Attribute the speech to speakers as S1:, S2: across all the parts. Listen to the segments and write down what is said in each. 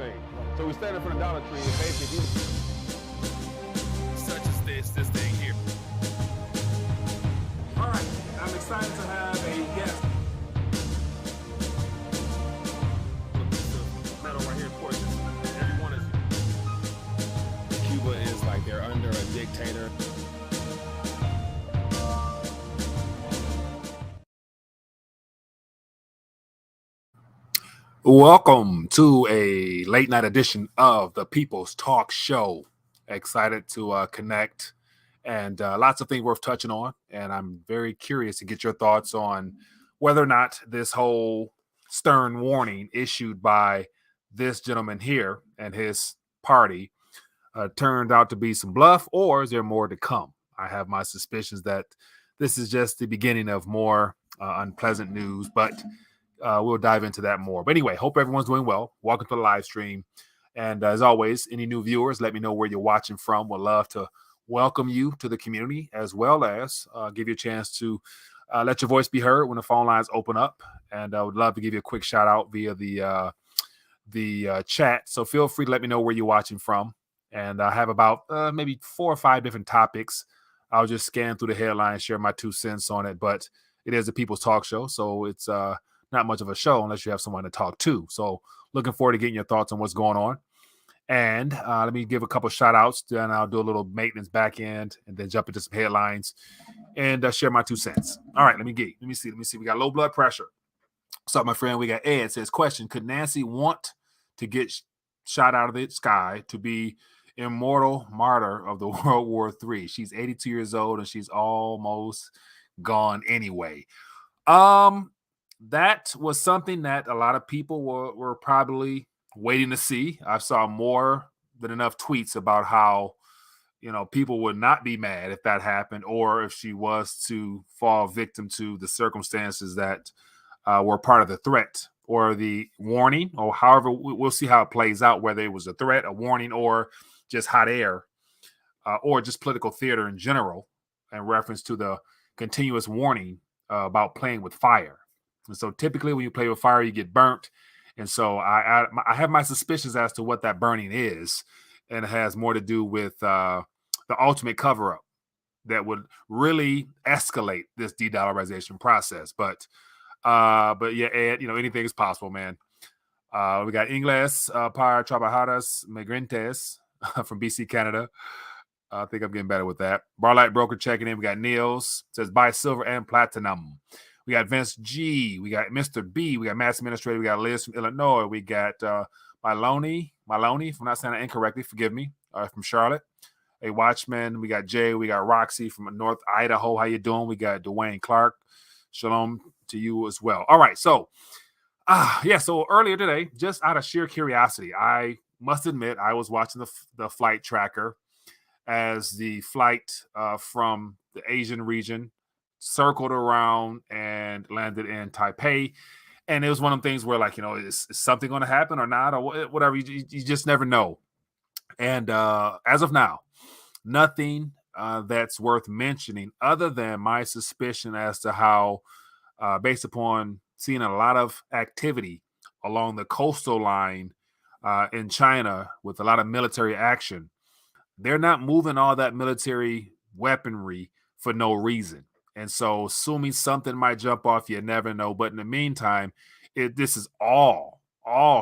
S1: thing. So we stand in front of Dollar Tree and basically
S2: such as this thing here.
S3: All right, I'm excited to have a guest.
S2: Metal right here, of course. Everyone is.
S1: Cuba is like they're under a dictator.
S3: Welcome to a late night edition of the People's Talk Show. Excited to connect and lots of things worth touching on. And I'm very curious to get your thoughts on whether or not this whole stern warning issued by this gentleman here and his party turned out to be some bluff, or is there more to come? I have my suspicions that this is just the beginning of more unpleasant news, but we'll dive into that more. But anyway, hope everyone's doing well. Welcome to the live stream. And as always, any new viewers, let me know where you're watching from. We'd love to welcome you to the community, as well as give you a chance to let your voice be heard when the phone lines open up. And I would love to give you a quick shout out via the chat. So feel free to let me know where you're watching from. And I have about maybe 4 or 5 different topics. I'll just scan through the headlines, share my 2 cents on it. But it is a People's Talk Show, so it's not much of a show unless you have someone to talk to. So looking forward to getting your thoughts on what's going on. And let me give a couple shout outs. Then I'll do a little maintenance back end and then jump into some headlines and share my 2 cents. All right, let me see. We got low blood pressure. What's up, my friend? We got Ed says, question, could Nancy want to get shot out of the sky to be immortal martyr of the World War III? She's 82 years old and she's almost gone anyway. That was something that a lot of people were probably waiting to see. I saw more than enough tweets about how, people would not be mad if that happened, or if she was to fall victim to the circumstances that were part of the threat or the warning, or however, we'll see how it plays out, whether it was a threat, a warning, or just hot air, or just political theater in general, in reference to the continuous warning about playing with fire. And so typically when you play with fire, you get burnt. And so I have my suspicions as to what that burning is. And it has more to do with the ultimate cover-up that would really escalate this de-dollarization process. But yeah, Ed, anything is possible, man. We got Ingles para trabajadoras migrantes from BC, Canada. I think I'm getting better with that. Barlight Broker checking in. We got Niels, says buy silver and platinum. We got Vince G. We got Mr. B. We got Mass Administrator. We got Liz from Illinois. We got Maloney, if I'm not saying that incorrectly, forgive me, from Charlotte. A Watchman. We got Jay. We got Roxy from North Idaho. How you doing? We got Dwayne Clark. Shalom to you as well. All right. So, so earlier today, just out of sheer curiosity, I must admit I was watching the flight tracker as the flight from the Asian region circled around and landed in Taipei. And it was one of the things where, is something going to happen or not, or whatever. You just never know. And as of now, nothing that's worth mentioning other than my suspicion as to how, based upon seeing a lot of activity along the coastal line in China with a lot of military action, they're not moving all that military weaponry for no reason. And so assuming something might jump off, you never know. But in the meantime, this is all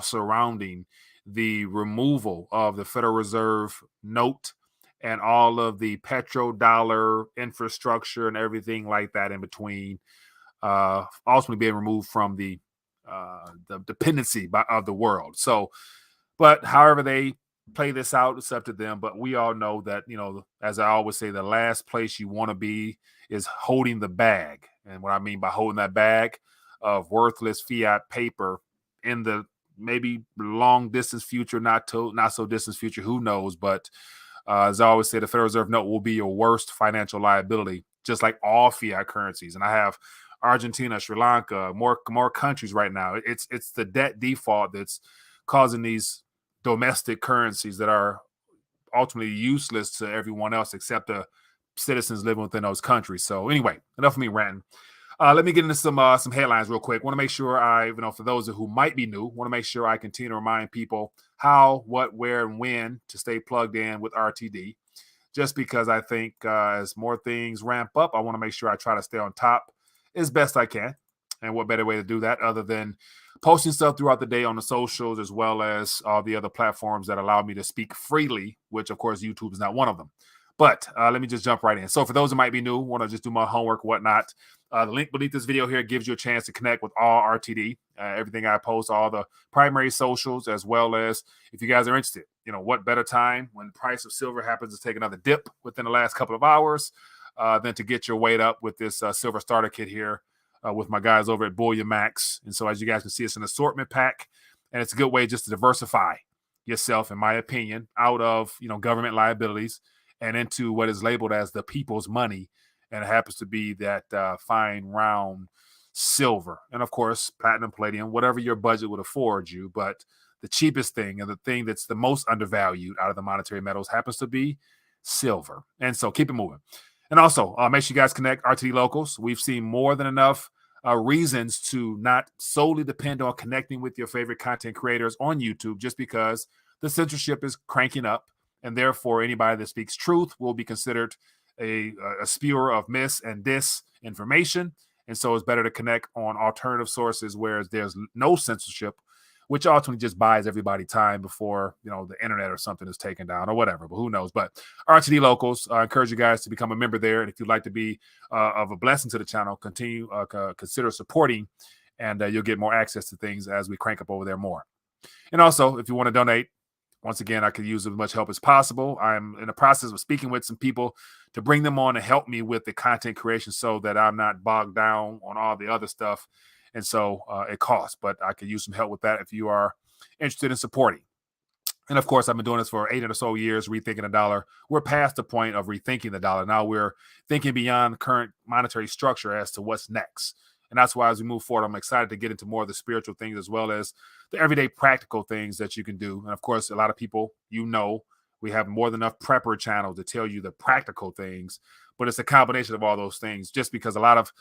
S3: surrounding the removal of the Federal Reserve note and all of the petrodollar infrastructure and everything like that in between, ultimately being removed from the dependency of the world. So, but however they play this out, it's up to them. But we all know that, as I always say, the last place you want to be is holding the bag. And what I mean by holding that bag of worthless fiat paper in the maybe long distance future, not so distant future, who knows? But as I always say, the Federal Reserve note will be your worst financial liability, just like all fiat currencies. And I have Argentina, Sri Lanka, more countries right now. It's the debt default that's causing these domestic currencies that are ultimately useless to everyone else except the citizens living within those countries. So anyway, enough of me ranting. Let me get into some headlines real quick. Want to make sure for those who might be new, want to make sure I continue to remind people how, what, where, and when to stay plugged in with RTD. Just because I think as more things ramp up, I want to make sure I try to stay on top as best I can. And what better way to do that other than posting stuff throughout the day on the socials, as well as all the other platforms that allow me to speak freely, which of course YouTube is not one of them. But let me just jump right in. So for those who might be new, want to just do my homework, whatnot, the link beneath this video here gives you a chance to connect with all RTD, everything I post, all the primary socials, as well as if you guys are interested, what better time when the price of silver happens to take another dip within the last couple of hours than to get your weight up with this silver starter kit here with my guys over at Bullion Max. And so as you guys can see, it's an assortment pack, and it's a good way just to diversify yourself, in my opinion, out of, government liabilities and into what is labeled as the people's money. And it happens to be that fine, round silver. And of course, platinum, palladium, whatever your budget would afford you. But the cheapest thing and the thing that's the most undervalued out of the monetary metals happens to be silver. And so keep it moving. And also, make sure you guys connect RTD Locals. We've seen more than enough reasons to not solely depend on connecting with your favorite content creators on YouTube, just because the censorship is cranking up. And therefore, anybody that speaks truth will be considered a spewer of mis and disinformation. And so it's better to connect on alternative sources where there's no censorship, which ultimately just buys everybody time before, the internet or something is taken down or whatever, but who knows. But RTD Locals, I encourage you guys to become a member there. And if you'd like to be of a blessing to the channel, consider supporting, and you'll get more access to things as we crank up over there more. And also, if you want to donate, once again, I could use as much help as possible. I'm in the process of speaking with some people to bring them on to help me with the content creation so that I'm not bogged down on all the other stuff. And so it costs, but I could use some help with that if you are interested in supporting. And of course, I've been doing this for 8 or so years, rethinking the dollar. We're past the point of rethinking the dollar. Now we're thinking beyond the current monetary structure as to what's next. And that's why as we move forward, I'm excited to get into more of the spiritual things as well as the everyday practical things that you can do. And of course, a lot of people, we have more than enough prepper channels to tell you the practical things, but it's a combination of all those things, just because a lot of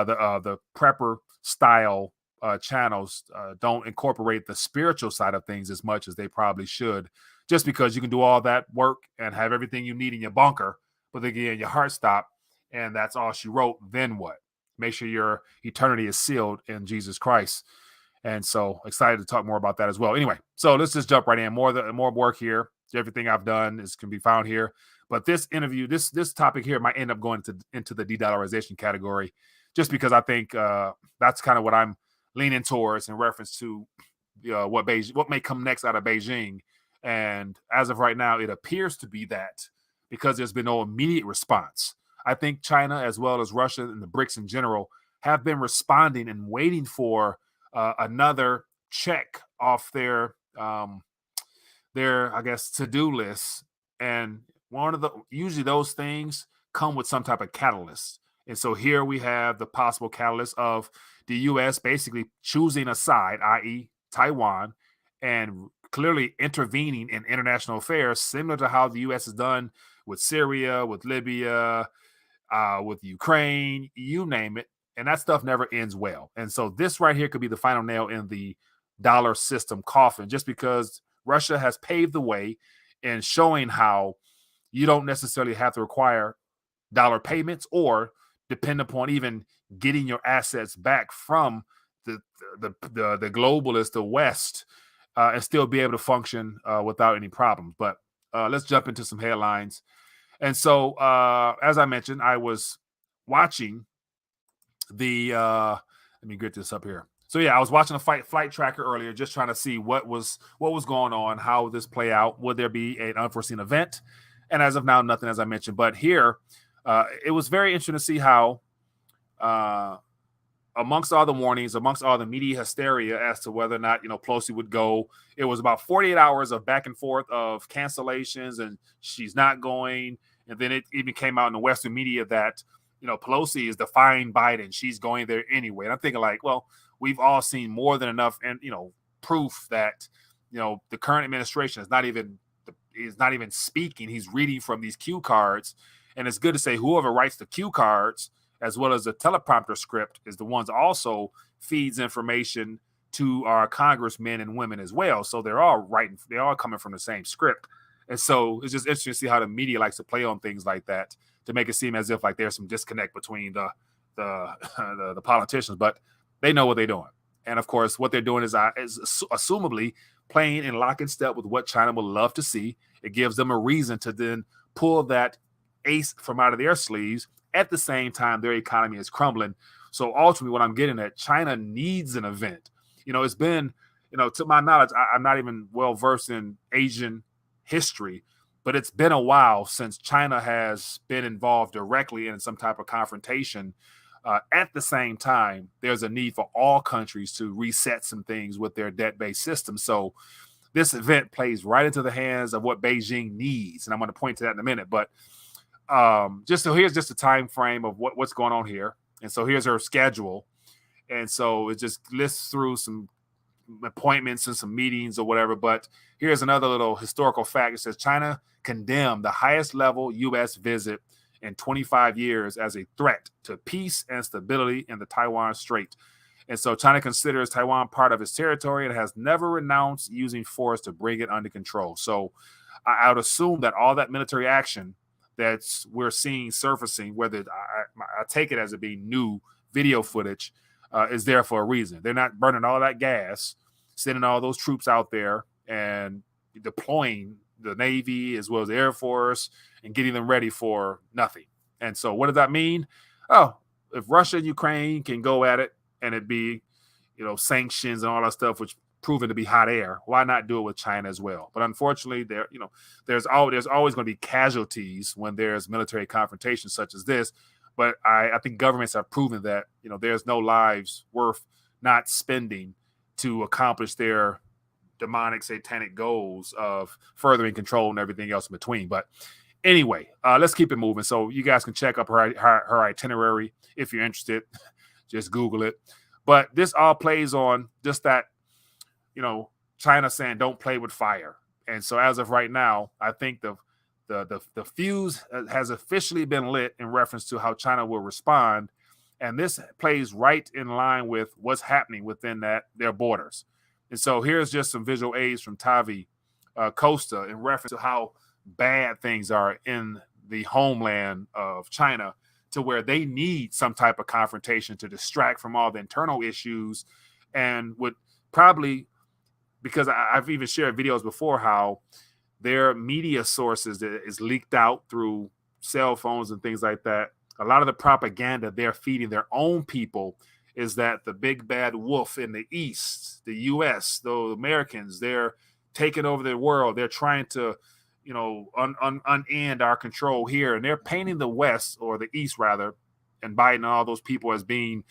S3: the prepper style channels don't incorporate the spiritual side of things as much as they probably should, just because you can do all that work and have everything you need in your bunker, but again, your heart stopped and that's all she wrote. Then what? Make sure your eternity is sealed in Jesus Christ. And so excited to talk more about that as well. Anyway, so let's just jump right in. More work here. Everything I've done can be found here. But this interview, this topic here might end up going into the de-dollarization category, just because I think that's kind of what I'm leaning towards in reference to what may come next out of Beijing. And as of right now, it appears to be that, because there's been no immediate response. I think China, as well as Russia and the BRICS in general, have been responding and waiting for another check off their I guess, to-do list. And usually those things come with some type of catalyst. And so here we have the possible catalyst of the U.S. basically choosing a side, i.e. Taiwan, and clearly intervening in international affairs, similar to how the U.S. has done with Syria, with Libya, with Ukraine, you name it. And that stuff never ends well. And so this right here could be the final nail in the dollar system coffin, just because Russia has paved the way in showing how you don't necessarily have to require dollar payments or depend upon even getting your assets back from the globalists, the West, and still be able to function without any problems. But let's jump into some headlines. And so, as I mentioned, I was watching the let me get this up here. So yeah, I was watching a flight tracker earlier, just trying to see what was going on, how would this play out, would there be an unforeseen event? And as of now, nothing, as I mentioned. But here, it was very interesting to see how, amongst all the warnings, amongst all the media hysteria as to whether or not Pelosi would go, it was about 48 hours of back and forth of cancellations, and she's not going. And then it even came out in the Western media that Pelosi is defying Biden. She's going there anyway. And I'm thinking like, well, we've all seen more than enough and proof that the current administration is not even speaking. He's reading from these cue cards, and it's good to say whoever writes the cue cards as well as the teleprompter script is the ones also feeds information to our congressmen and women as well. So they're all writing, they're all coming from the same script. And so it's just interesting to see how the media likes to play on things like that to make it seem as if like there's some disconnect between the politicians, but they know what they're doing. And of course, what they're doing is assumably playing in lock and step with what China would love to see. It gives them a reason to then pull that ace from out of their sleeves. At the same time, their economy is crumbling. So ultimately, what I'm getting at, China needs an event. It's been, to my knowledge, I'm not even well versed in Asian history, but it's been a while since China has been involved directly in some type of confrontation. At the same time, there's a need for all countries to reset some things with their debt-based system. So this event plays right into the hands of what Beijing needs. And I'm going to point to that in a minute. But here's just a time frame of what's going on here. And so here's her schedule. And so it just lists through some appointments and some meetings or whatever. But here's another little historical fact. It says China condemned the highest level U.S. visit in 25 years as a threat to peace and stability in the Taiwan Strait. And so China considers Taiwan part of its territory and has never renounced using force to bring it under control. So I would assume that all that military action that we're seeing surfacing, whether I take it as it being new video footage, is there for a reason. They're not burning all that gas, sending all those troops out there and deploying the Navy as well as the Air Force and getting them ready for nothing. And so what does that mean? Oh, if Russia and Ukraine can go at it and it be, sanctions and all that stuff, which proven to be hot air, why not do it with China as well? But unfortunately, there's always going to be casualties when there's military confrontation such as this. But I think governments have proven that, there's no lives worth not spending to accomplish their demonic, satanic goals of furthering control and everything else in between. But anyway, let's keep it moving. So you guys can check up her itinerary if you're interested. Just Google it. But this all plays on just that, China saying don't play with fire. And so as of right now, I think the fuse has officially been lit in reference to how China will respond. And this plays right in line with what's happening within their borders. And so here's just some visual aids from Tavi Costa in reference to how bad things are in the homeland of China, to where they need some type of confrontation to distract from all the internal issues, and would probably, because I've even shared videos before how their media sources that is leaked out through cell phones and things like that. A lot of the propaganda they're feeding their own people is that the big bad wolf in the East, the U.S., the Americans, they're taking over the world. They're trying to, unend our control here. And they're painting the West, or the East rather, and Biden and all those people as being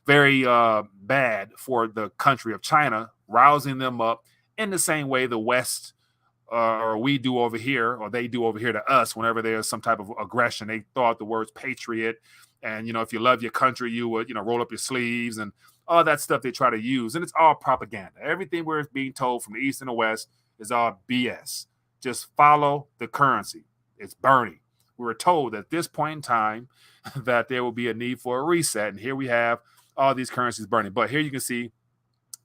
S3: very bad for the country of China, rousing them up in the same way the West or we do over here, or they do over here to us whenever there's some type of aggression. They throw out the words patriot. And, if you love your country, you would, roll up your sleeves and all that stuff they try to use. And it's all propaganda. Everything we're being told from the East and the West is all BS. Just follow the currency. It's burning. We were told at this point in time that there will be a need for a reset. And here we have all these currencies burning. But here you can see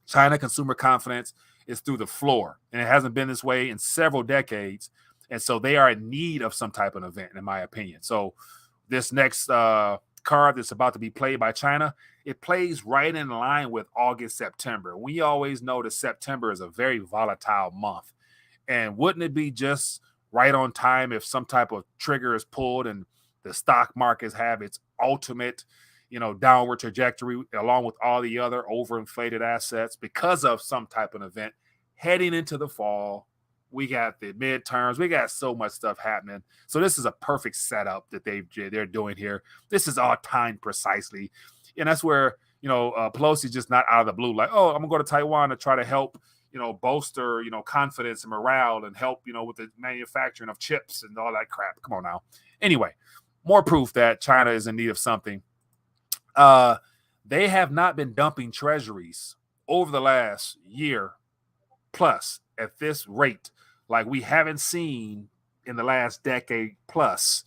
S3: China consumer confidence is through the floor. And it hasn't been this way in several decades. And so they are in need of some type of event, in my opinion. So this next card that's about to be played by China, it plays right in line with August, September. We always know that September is a very volatile month. And wouldn't it be just right on time if some type of trigger is pulled and the stock markets have its ultimate, downward trajectory along with all the other overinflated assets because of some type of event heading into the fall? We got the midterms. We got so much stuff happening. So this is a perfect setup that they're doing here. This is all timed precisely. And that's where, Pelosi just not out of the blue, like, oh, I'm going to go to Taiwan to try to help, bolster, confidence and morale and help, with the manufacturing of chips and all that crap. Come on now. Anyway, more proof that China is in need of something. They have not been dumping treasuries over the last year plus at this rate, like we haven't seen in the last decade plus.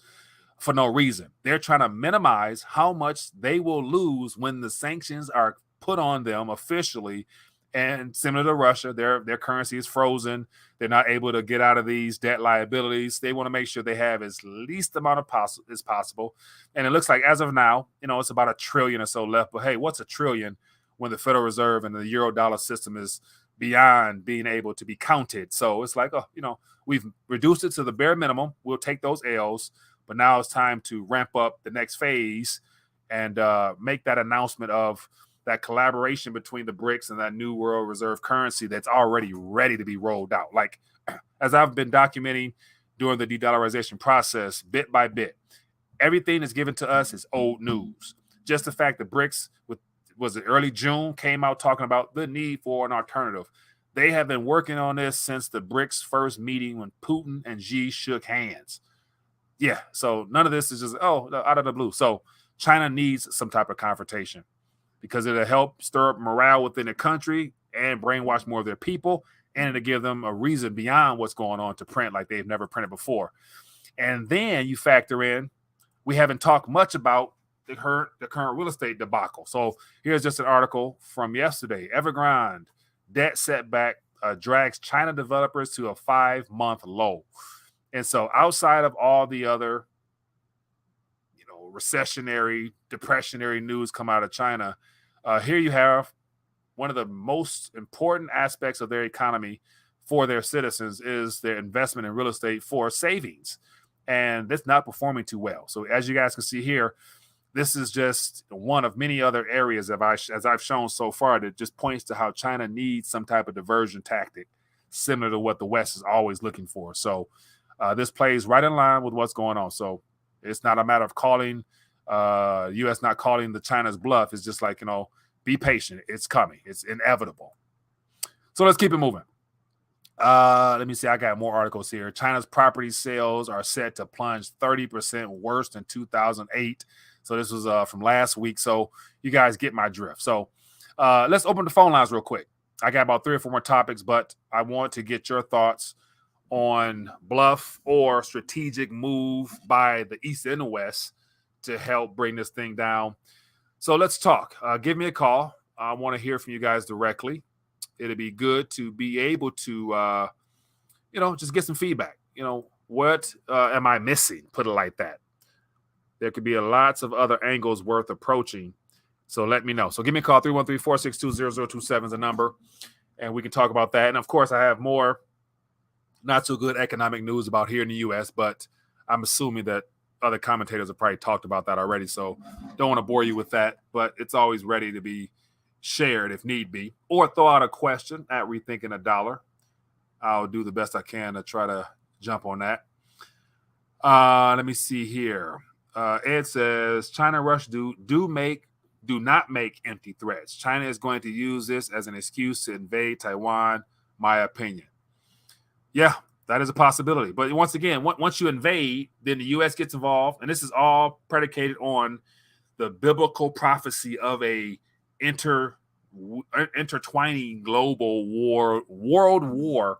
S3: for no reason. They're trying to minimize how much they will lose when the sanctions are put on them officially. And similar to Russia, their currency is frozen. They're not able to get out of these debt liabilities. They want to make sure they have as least amount of as possible. And it looks like as of now, it's about $1 trillion or so left. But hey, what's $1 trillion when the Federal Reserve and the euro dollar system is beyond being able to be counted? So it's like, we've reduced it to the bare minimum. We'll take those L's, but now it's time to ramp up the next phase and make that announcement of that collaboration between the BRICS and that new world reserve currency that's already ready to be rolled out. Like, as I've been documenting during the de-dollarization process, bit by bit, everything that's given to us is old news. Just the fact that BRICS, was it early June, came out talking about the need for an alternative. They have been working on this since the BRICS first meeting when Putin and Xi shook hands. Yeah, so none of this is just, out of the blue. So China needs some type of confrontation, because it'll help stir up morale within the country and brainwash more of their people, and it'll give them a reason beyond what's going on to print like they've never printed before. And then you factor in, we haven't talked much about the current real estate debacle. So here's just an article from yesterday. Evergrande debt setback drags China developers to a 5-month low. And so outside of all the other recessionary, depressionary news come out of China, here you have one of the most important aspects of their economy for their citizens is their investment in real estate for savings. And that's not performing too well. So as you guys can see here, this is just one of many other areas as I've shown so far that just points to how China needs some type of diversion tactic, similar to what the West is always looking for. So this plays right in line with what's going on. So it's not a matter of calling U.S. not calling the China's bluff. It's just like, be patient. It's coming. It's inevitable. So let's keep it moving. Let me see. I got more articles here. China's property sales are set to plunge 30% worse than 2008. So this was from last week. So you guys get my drift. So let's open the phone lines real quick. I got about 3 or 4 more topics, but I want to get your thoughts on bluff or strategic move by the East and the West to help bring this thing down. So let's talk. Give me a call. I want to hear from you guys directly. It'll be good to be able to, just get some feedback. What am I missing? Put it like that. There could be lots of other angles worth approaching. So let me know. So give me a call. 313-462-0027 is the number, and we can talk about that. And, of course, I have more not so good economic news about here in the U.S., but I'm assuming that other commentators have probably talked about that already. So don't want to bore you with that, but it's always ready to be shared if need be, or throw out a question at Rethinking a Dollar. I'll do the best I can to try to jump on that. Let me see here. Ed says China and Russia do not make empty threats. China is going to use this as an excuse to invade Taiwan, my opinion. Yeah, that is a possibility. But once again, once you invade, then the U.S. gets involved, and this is all predicated on the biblical prophecy of a intertwining global world war,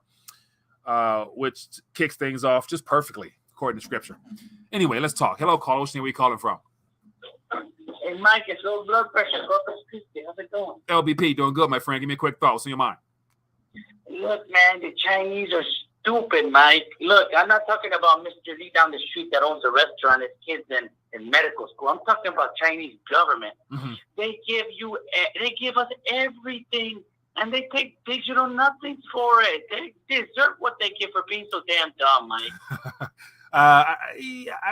S3: which kicks things off just perfectly, according to Scripture. Anyway, let's talk. Hello, caller. Where are you calling from?
S4: Hey, Mike, it's low blood pressure. How's it going?
S3: LBP, doing good, my friend. Give me a quick thought. What's in your mind?
S4: Look, man, the Chinese are stupid, Mike. Look, I'm not talking about Mr. Lee down the street that owns a restaurant, his kids in medical school. I'm talking about Chinese government. Mm-hmm. They give us everything, and they take digital nothings for it. They deserve what they give for being so damn dumb, Mike.
S3: I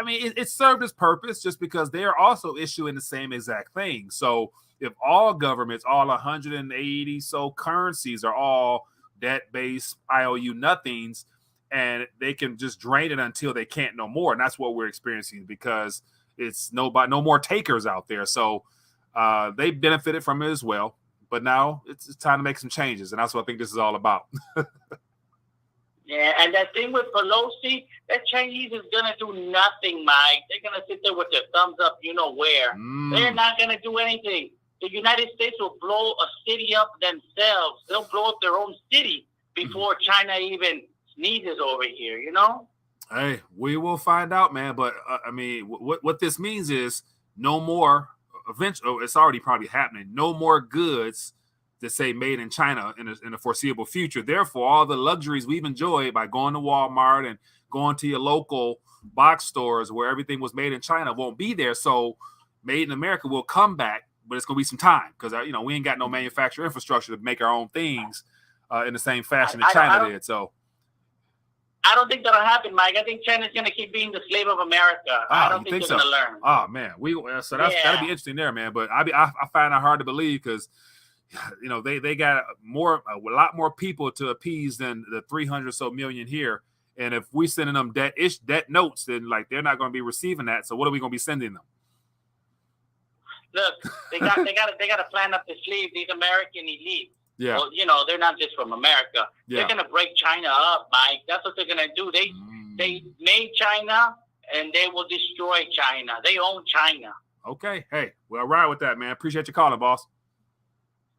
S3: mean, it served its purpose just because they are also issuing the same exact thing. So if all governments, all 180 so currencies are all debt-based IOU nothings, and they can just drain it until they can't no more. And that's what we're experiencing because it's no more takers out there. So they benefited from it as well. But now it's time to make some changes. And that's what I think this is all about.
S4: Yeah, and that thing with Pelosi, that Chinese is going to do nothing, Mike. They're going to sit there with their thumbs up, where. They're not going to do anything. The United States will blow a city up themselves. They'll blow up their own city before China even sneezes over here,
S3: Hey, we will find out, man. But I mean, what this means is no more. Eventually, it's already probably happening. No more goods that say made in China in the foreseeable future. Therefore, all the luxuries we've enjoyed by going to Walmart and going to your local box stores where everything was made in China won't be there. So, made in America will come back, but it's going to be some time because we ain't got no manufacturing infrastructure to make our own things in the same fashion that China did. So.
S4: I don't think that'll happen, Mike. I think China's going to keep being the slave of America. I don't think they're going to learn.
S3: Oh man, that'll be interesting there, man. But I find that hard to believe because they got a lot more people to appease than the 300 or so million here. And if we sending them debt notes, then like they're not going to be receiving that. So what are we going to be sending them?
S4: Look, they got to plan up the sleeve. These American elites.
S3: Yeah.
S4: Well, they're not just from America. Yeah. They're gonna break China up, Mike. That's what they're gonna do. They made China and they will destroy China. They own China.
S3: Okay. Hey, well, ride with that, man. Appreciate you calling, boss.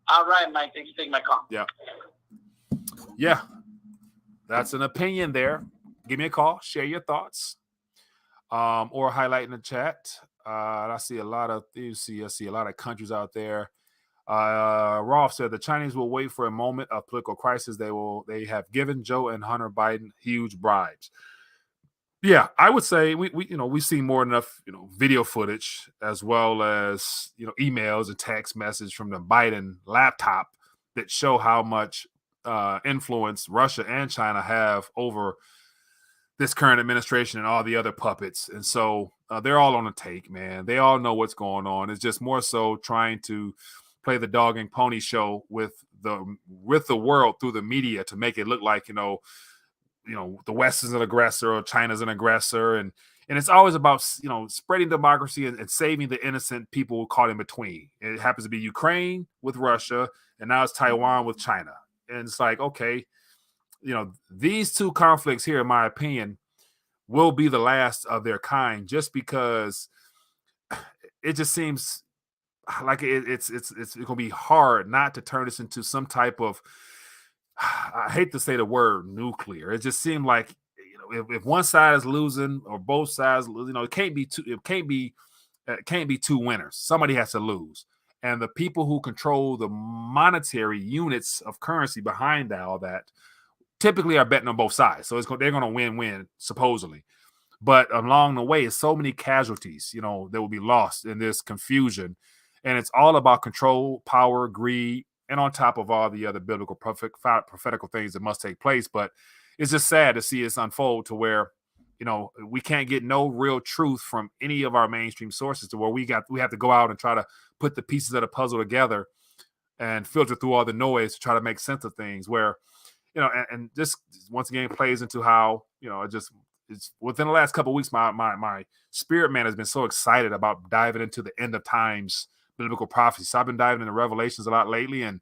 S4: All right, Mike. Thanks for taking my call.
S3: Yeah. Yeah. That's an opinion there. Give me a call. Share your thoughts. Or highlight in the chat. I see a lot of countries out there. Rolf said the Chinese will wait for a moment of political crisis. They have given Joe and Hunter Biden huge bribes. Yeah, I would say we've seen more than enough video footage as well as emails and text messages from the Biden laptop that show how much influence Russia and China have over this current administration and all the other puppets. And so they're all on the take, man. They all know what's going on. It's just more so trying to play the dog and pony show with the world through the media to make it look like the West is an aggressor or China's an aggressor, and it's always about spreading democracy and saving the innocent people caught in between. It happens to be Ukraine with Russia, and now it's Taiwan with China, and it's like, okay, these two conflicts here, in my opinion, will be the last of their kind, just because it just seems like it's going to be hard not to turn this into some type of, I hate to say the word nuclear. It just seemed like if one side is losing or both sides, it can't be two winners. Somebody has to lose, and the people who control the monetary units of currency behind all that typically are betting on both sides. So they're going to win supposedly. But along the way, it's so many casualties, that will be lost in this confusion. And it's all about control, power, greed, and on top of all the other biblical prophetical things that must take place. But it's just sad to see this unfold to where, we can't get no real truth from any of our mainstream sources, to where we have to go out and try to put the pieces of the puzzle together and filter through all the noise to try to make sense of things, where, and this once again plays into how, it's within the last couple of weeks, my spirit man has been so excited about diving into the end of times biblical prophecy. So I've been diving into Revelations a lot lately, and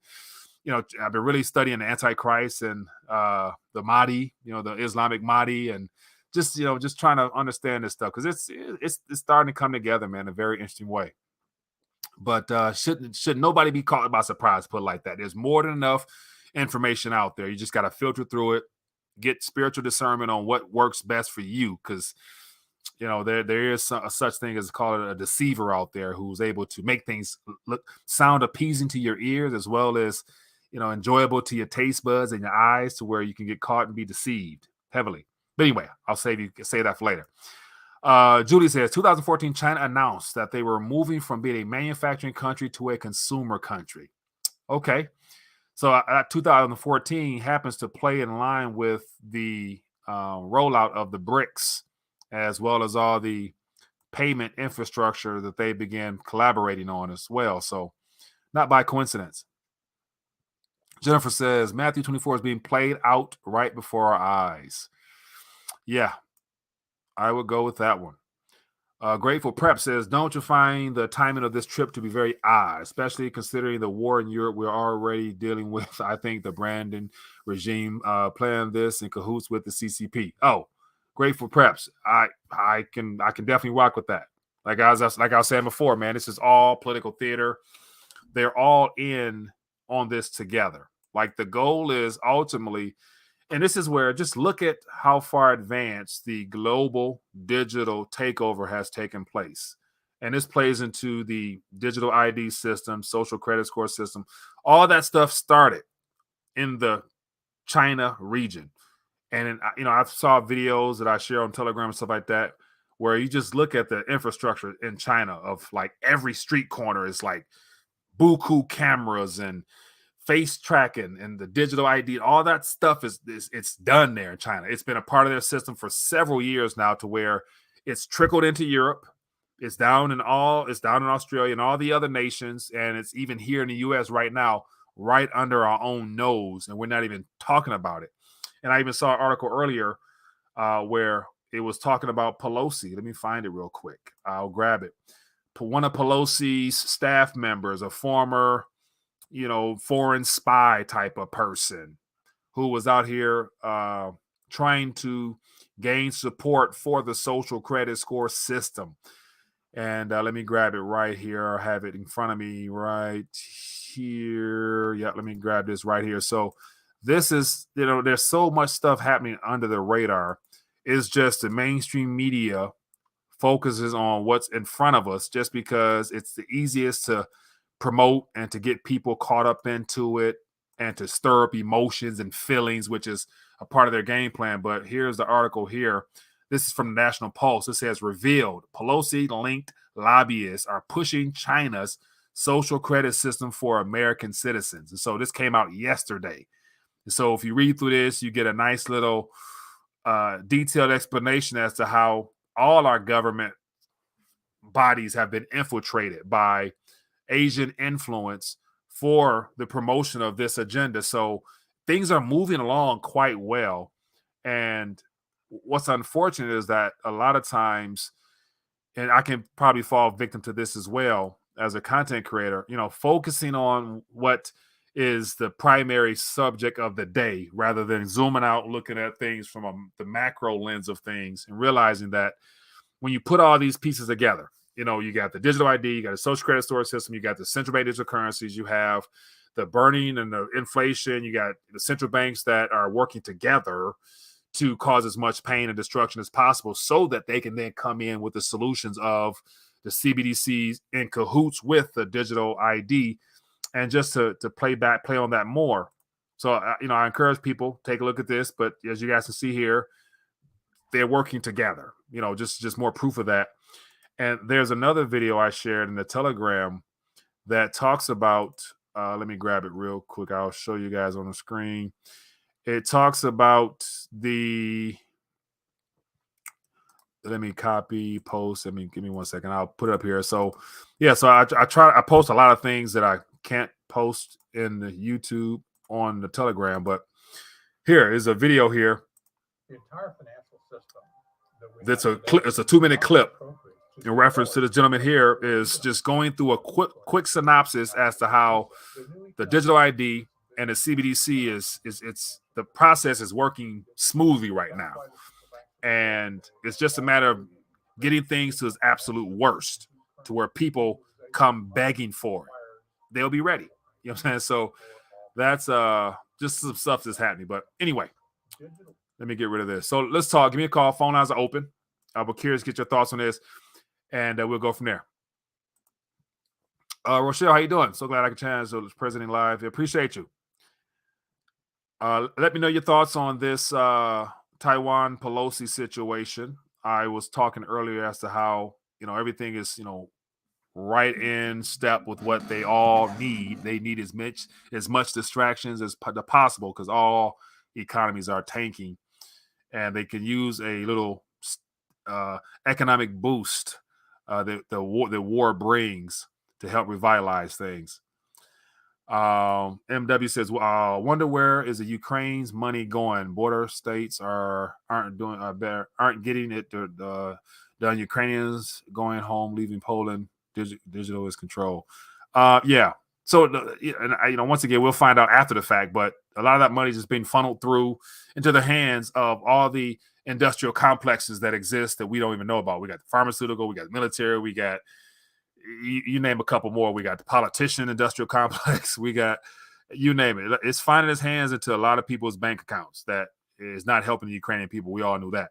S3: I've been really studying the Antichrist and the Mahdi, the Islamic Mahdi, and just trying to understand this stuff, because it's starting to come together, man, in a very interesting way. But should nobody be caught by surprise, put it like that. There's more than enough information out there. You just got to filter through it, get spiritual discernment on what works best for you, because there is such thing as called a deceiver out there who's able to make things sound appeasing to your ears as well as enjoyable to your taste buds and your eyes, to where you can get caught and be deceived heavily. But anyway, I'll say that for later. Julie says 2014 China announced that they were moving from being a manufacturing country to a consumer country. Okay, so 2014 happens to play in line with the rollout of the BRICS, as well as all the payment infrastructure that they began collaborating on as well. So not by coincidence. Jennifer says Matthew 24 is being played out right before our eyes. Yeah, I would go with that one. Grateful Prep says, don't you find the timing of this trip to be very odd, especially considering the war in Europe we're already dealing with? I think the Brandon regime planned this in cahoots with the CCP. Oh, Grateful Preps. I can definitely rock with that. Like I was saying before, man, this is all political theater. They're all in on this together. Like the goal is ultimately, And this is where just look at how far advanced the global digital takeover has taken place. And this plays into the digital ID system, social credit score system. All that stuff started in the China region. And I saw videos that I share on Telegram and stuff like that, where you just look at the infrastructure in China of like every street corner is like buku cameras and face tracking and the digital ID. All that stuff is it's done there in China. It's been a part of their system for several years now, to where it's trickled into Europe. It's down in Australia and all the other nations, and it's even here in the U.S. right now, right under our own nose, and we're not even talking about it. And I even saw an article earlier where it was talking about Pelosi. Let me find it real quick. I'll grab it. One of Pelosi's staff members, a former, foreign spy type of person who was out here trying to gain support for the social credit score system. And let me grab it right here. I have it in front of me right here. Yeah, let me grab this right here. So this is, there's so much stuff happening under the radar. It's just the mainstream media focuses on what's in front of us just because it's the easiest to promote and to get people caught up into it and to stir up emotions and feelings, which is a part of their game plan. But here's the article here. This is from the National Pulse. It says, revealed Pelosi-linked lobbyists are pushing China's social credit system for American citizens. And so this came out yesterday. And so if you read through this, you get a nice little detailed explanation as to how all our government bodies have been infiltrated by Asian influence for the promotion of this agenda. So things are moving along quite well. And what's unfortunate is that a lot of times, and I can probably fall victim to this as well as a content creator, focusing on what is the primary subject of the day rather than zooming out, looking at things from the macro lens of things, and realizing that when you put all these pieces together, you got the digital ID, you got the social credit score system, you got the central bank digital currencies, you have the burning and the inflation, you got the central banks that are working together to cause as much pain and destruction as possible so that they can then come in with the solutions of the CBDCs in cahoots with the digital ID. And just to play on that more. So, I encourage people, take a look at this. But as you guys can see here, they're working together, just more proof of that. And there's another video I shared in the Telegram that talks about, let me grab it real quick. I'll show you guys on the screen. It talks about let me copy, post. Give me 1 second. I'll put it up here. So, yeah, so I post a lot of things that I can't post in the YouTube on the Telegram, but here is a video here.
S5: The entire financial system.
S3: It's a 2-minute clip in reference to the gentleman here is just going through a quick synopsis as to how the digital ID and the CBDC it's the process is working smoothly right now. And it's just a matter of getting things to its absolute worst, to where people come begging for it. They'll be ready. You know what I'm saying? So that's just some stuff that's happening. But anyway, let me get rid of this. So let's talk. Give me a call. Phone lines are open. I'll be curious to get your thoughts on this, and we'll go from there. Rochelle, how you doing? So glad I could chance the President Live. I appreciate you. Let me know your thoughts on this Taiwan Pelosi situation. I was talking earlier as to how, everything is, right in step with what they all need. They need as much distractions as possible because all economies are tanking, and they can use a little economic boost that the war brings to help revitalize things. MW says, wonder where is the Ukraine's money going? Border states aren't getting it done. Ukrainians going home, leaving Poland. Digital is control. Yeah. So, once again, we'll find out after the fact, but a lot of that money is just being funneled through into the hands of all the industrial complexes that exist that we don't even know about. We got the pharmaceutical, we got the military, we got, you name a couple more. We got the politician industrial complex. We got, You name it. It's finding its hands into a lot of people's bank accounts that is not helping the Ukrainian people. We all knew that.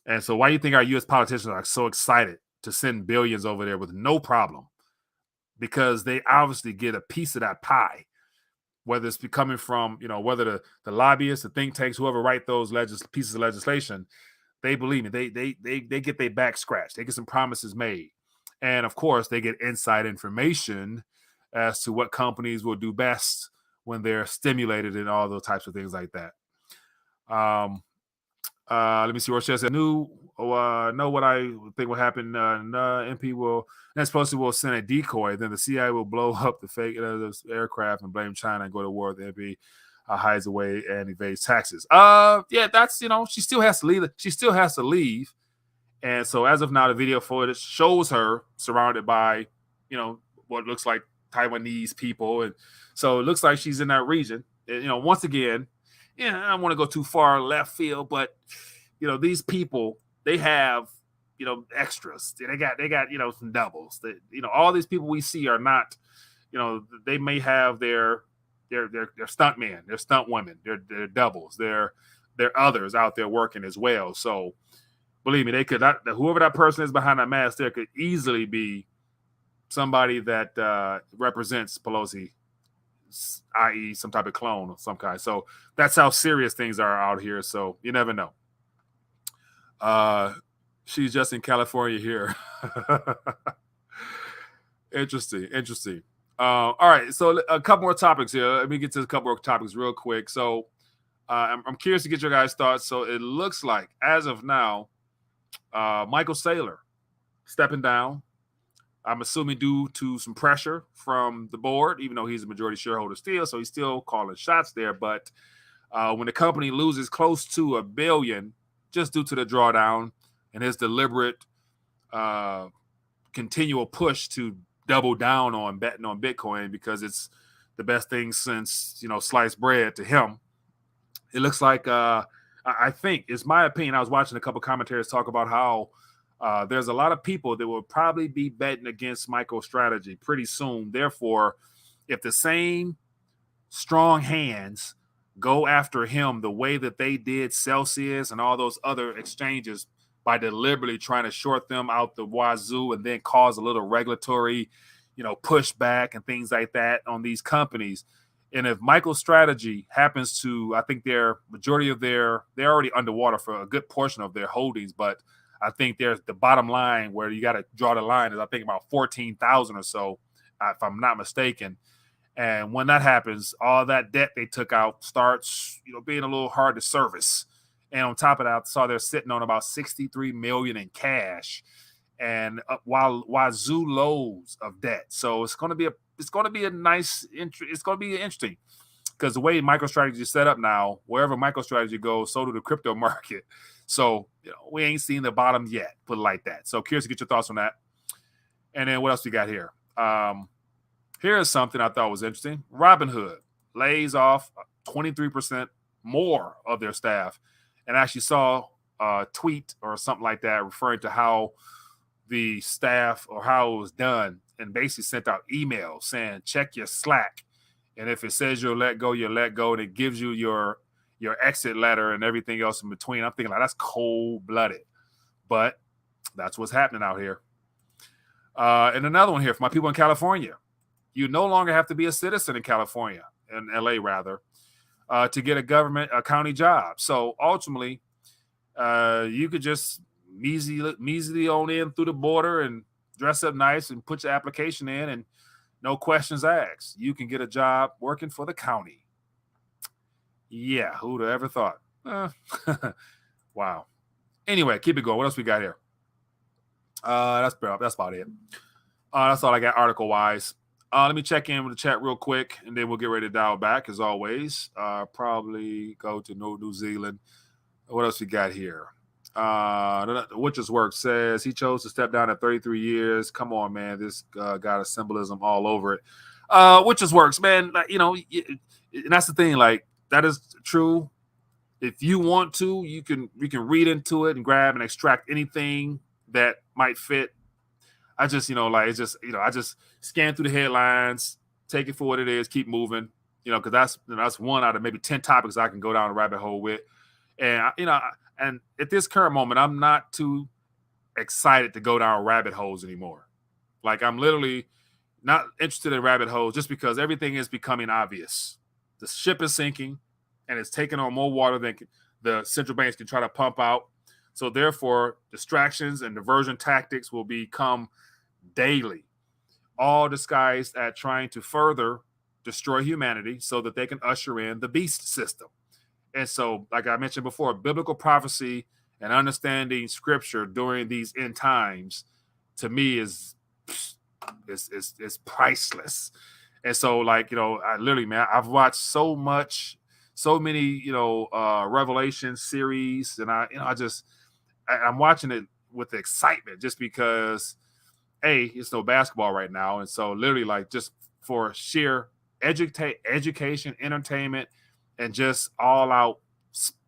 S3: And so why do you think our U.S. politicians are so excited to send billions over there with no problem? Because they obviously get a piece of that pie, whether it's coming from, whether the lobbyists, the think tanks, whoever write those pieces of legislation, they believe me, they get their back scratched. They get some promises made. And of course, they get inside information as to what companies will do best when they're stimulated and all those types of things like that. Let me see what she said. Know what I think will happen. MP will, next Pelosi will send a decoy. Then the CIA will blow up the fake aircraft and blame China and go to war with the MP. Hides away and evades taxes. Yeah, that's, she still has to leave. She still has to leave. And so as of now, the video footage shows her surrounded by, what looks like Taiwanese people. And so it looks like she's in that region. And, once again, I don't want to go too far left field, but, these people, they have, extras. They got, some doubles. All these people we see are not, they may have their stunt men, their stunt women, their doubles, their others out there working as well. So believe me, they could not, whoever that person is behind that mask there could easily be somebody that represents Pelosi, i.e. some type of clone of some kind. So that's how serious things are out here. So you never know. She's just in California here. Interesting. All right, so a couple more topics here. Let me get to a couple more topics real quick. So I'm curious to get your guys' thoughts. So it looks like, as of now, Michael Saylor stepping down. I'm assuming due to some pressure from the board, even though he's a majority shareholder still, so he's still calling shots there. But when the company loses close to $1 billion just due to the drawdown and his deliberate continual push to double down on betting on Bitcoin because it's the best thing since, sliced bread to him. It looks like, I think, it's my opinion. I was watching a couple commentators talk about how there's a lot of people that will probably be betting against Michael's strategy pretty soon. Therefore, if the same strong hands go after him the way that they did Celsius and all those other exchanges, by deliberately trying to short them out the wazoo and then cause a little regulatory, pushback and things like that on these companies. And if Michael's strategy happens to, I think they're already underwater for a good portion of their holdings, but I think there's the bottom line where you got to draw the line is I think about 14,000 or so, if I'm not mistaken. And when that happens, all that debt they took out starts, being a little hard to service. And on top of that, I saw they're sitting on about $63 million in cash, and while wazoo loads of debt. So it's going to be interesting because the way MicroStrategy is set up now, wherever MicroStrategy goes, so do the crypto market. So we ain't seen the bottom yet, put it like that. So curious to get your thoughts on that. And then what else we got here? Here's something I thought was interesting. Robinhood lays off 23% more of their staff. And I actually saw a tweet or something like that referring to how the staff or how it was done, and basically sent out emails saying, check your Slack. And if it says you'll let go, you let go. And it gives you your exit letter and everything else in between. I'm thinking, like, that's cold-blooded. But that's what's happening out here. And another one here for my people in California. You no longer have to be a citizen in California, in LA rather, to get a county job. So ultimately, you could just measly on in through the border and dress up nice and put your application in and no questions asked. You can get a job working for the county. Yeah, who'd have ever thought? Wow. Anyway, keep it going. What else we got here? That's about it. That's all I got article-wise. Let me check in with the chat real quick, and then we'll get ready to dial back, as always. Probably go to New Zealand. What else we got here? Witch's Work says he chose to step down at 33 years. Come on, man. This got a symbolism all over it. Witch's Works, man. And that's the thing. Like, that is true. If you want to, you can read into it and grab and extract anything that might fit. I just, I just scan through the headlines, take it for what it is, keep moving, because that's one out of maybe 10 topics I can go down a rabbit hole with. And, and at this current moment, I'm not too excited to go down rabbit holes anymore. Like, I'm literally not interested in rabbit holes just because everything is becoming obvious. The ship is sinking and it's taking on more water than the central banks can try to pump out. So therefore, distractions and diversion tactics will become daily, all disguised at trying to further destroy humanity so that they can usher in the beast system. And so, like I mentioned before, biblical prophecy and understanding scripture during these end times, to me, is priceless. And so, like, I literally, man, I've watched so many, Revelation series, and I'm watching it with excitement just because, it's no basketball right now. And so literally, like, just for sheer education, entertainment, and just all out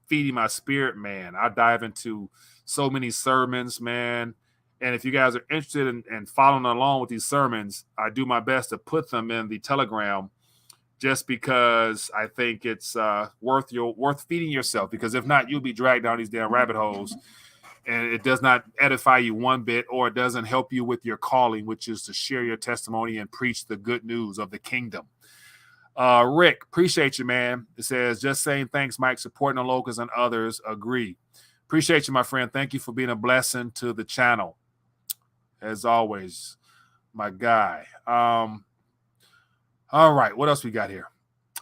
S3: feeding my spirit, man, I dive into so many sermons, man. And if you guys are interested in following along with these sermons, I do my best to put them in the Telegram just because I think it's worth feeding yourself, because if not, you'll be dragged down these damn rabbit holes. And it does not edify you one bit, or it doesn't help you with your calling, which is to share your testimony and preach the good news of the kingdom. Rick, appreciate you, man. It says, just saying thanks, Mike, supporting the locals and others. Agree. Appreciate you, my friend. Thank you for being a blessing to the channel. As always, my guy. All right, what else we got here?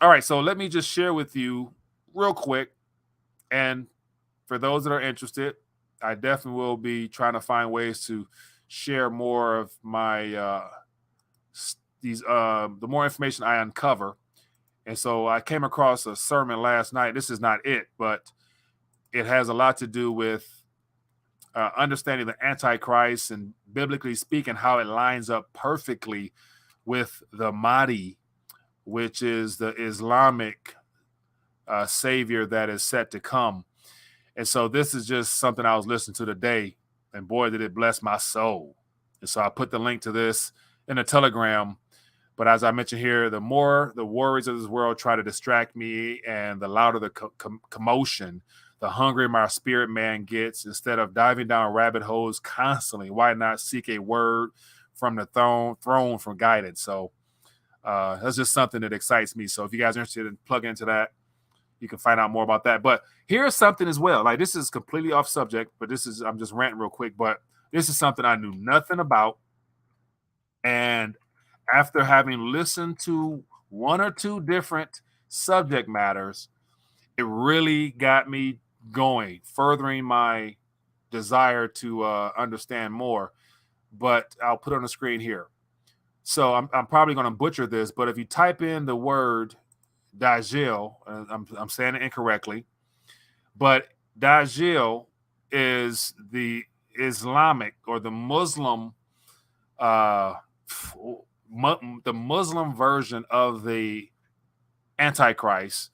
S3: All right, so let me just share with you real quick. And for those that are interested, I definitely will be trying to find ways to share more of my the more information I uncover. And so I came across a sermon last night. This is not it, but it has a lot to do with understanding the Antichrist and, biblically speaking, how it lines up perfectly with the Mahdi, which is the Islamic savior that is set to come. And so this is just something I was listening to today, and boy, did it bless my soul. And so I put the link to this in a Telegram. But as I mentioned here, the more the worries of this world try to distract me, and the louder the commotion, the hungrier my spirit man gets. Instead of diving down rabbit holes constantly, why not seek a word from the throne for guidance? So that's just something that excites me. So if you guys are interested in plugging into that, you can find out more about that. But here's something as well. Like, this is completely off subject, but I'm just ranting real quick. But this is something I knew nothing about. And after having listened to one or two different subject matters, it really got me going, furthering my desire to understand more. But I'll put it on the screen here. So I'm probably going to butcher this, but if you type in the word Dajjal, I'm saying it incorrectly, but Dajjal is the Islamic or the Muslim, the Muslim version of the Antichrist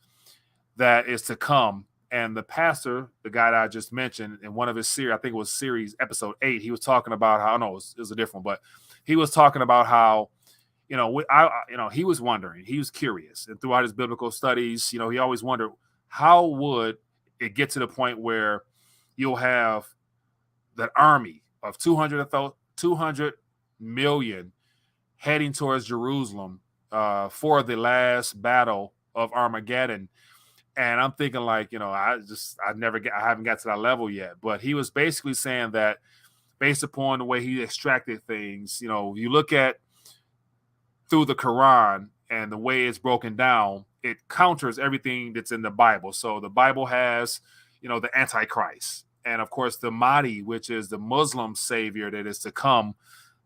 S3: that is to come. And the pastor, the guy that I just mentioned in one of his series, I think it was series episode 8, he was talking about how, no, it was a different one, but he was talking about how, he was wondering, he was curious, and throughout his biblical studies, he always wondered, how would it get to the point where you'll have that army of 200 million heading towards Jerusalem for the last battle of Armageddon. And I'm thinking, like, I haven't got to that level yet. But he was basically saying that based upon the way he extracted things, you look at through the Quran and the way it's broken down, it counters everything that's in the Bible. So the Bible has, the Antichrist, and of course the Mahdi, which is the Muslim savior that is to come,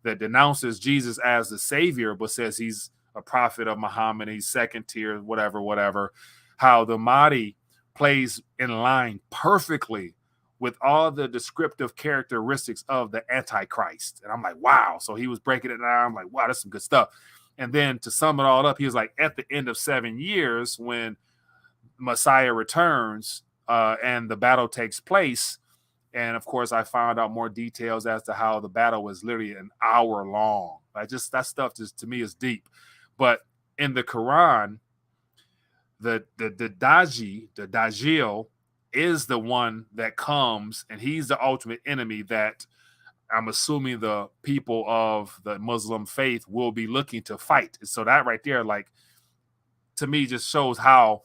S3: that denounces Jesus as the savior, but says he's a prophet of Muhammad, he's second tier, whatever. How the Mahdi plays in line perfectly with all the descriptive characteristics of the Antichrist. And I'm like, wow. So he was breaking it down. I'm like, wow, that's some good stuff. And then to sum it all up, he was like, at the end of 7 years, when Messiah returns and the battle takes place. And of course, I found out more details as to how the battle was literally an hour long. That stuff just, to me, is deep. But in the Quran, the Dajjal is the one that comes, and he's the ultimate enemy that I'm assuming the people of the Muslim faith will be looking to fight. So that right there, like, to me, just shows how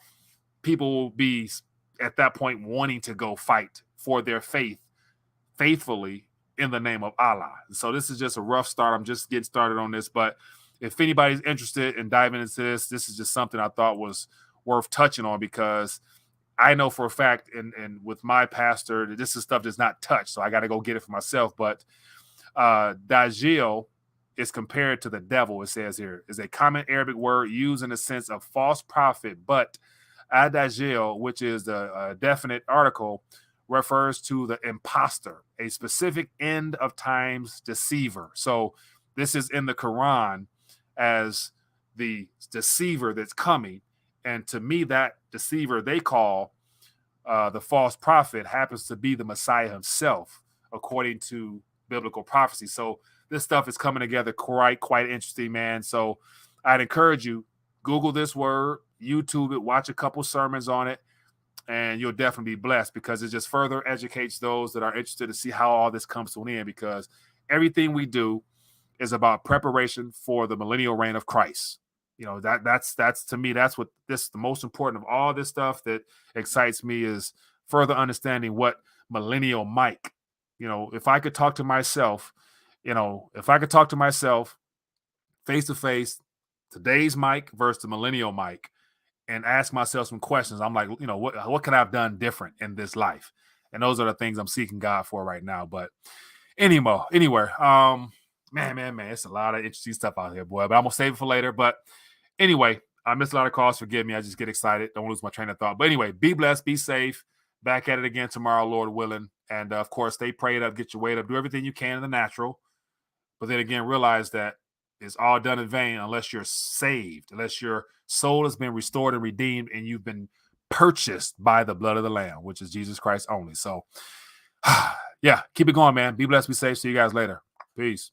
S3: people will be at that point wanting to go fight for their faith faithfully in the name of Allah. So this is just a rough start. I'm just getting started on this, but if anybody's interested in diving into this, this is just something I thought was worth touching on, because I know for a fact, and with my pastor, this is stuff that's not touched, so I got to go get it for myself. But Dajjal is compared to the devil, it says here, is a common Arabic word used in the sense of false prophet, but Ad-Dajjal, which is the definite article, refers to the imposter, a specific end of times deceiver. So this is in the Quran as the deceiver that's coming. And to me, that deceiver they call the false prophet happens to be the Messiah himself, according to biblical prophecy. So this stuff is coming together quite interesting, man. So I'd encourage you, Google this word, YouTube it, watch a couple sermons on it, and you'll definitely be blessed, because it just further educates those that are interested to see how all this comes to an end, because everything we do is about preparation for the millennial reign of Christ. You know, that's to me, that's what this, the most important of all this stuff that excites me, is further understanding what millennial Mike, you know, if I could talk to myself, face to face, today's Mike versus the millennial Mike, and ask myself some questions, I'm like, you know, what could I have done different in this life? And those are the things I'm seeking God for right now. But anyway, man, it's a lot of interesting stuff out here, boy. But I'm gonna save it for later. But anyway, I missed a lot of calls. Forgive me. I just get excited. Don't lose my train of thought. But anyway, be blessed, be safe. Back at it again tomorrow, Lord willing. And of course, stay prayed up, get your weight up, do everything you can in the natural. But then again, realize that it's all done in vain unless you're saved, unless your soul has been restored and redeemed, and you've been purchased by the blood of the Lamb, which is Jesus Christ only. So, yeah, keep it going, man. Be blessed, be safe. See you guys later. Peace.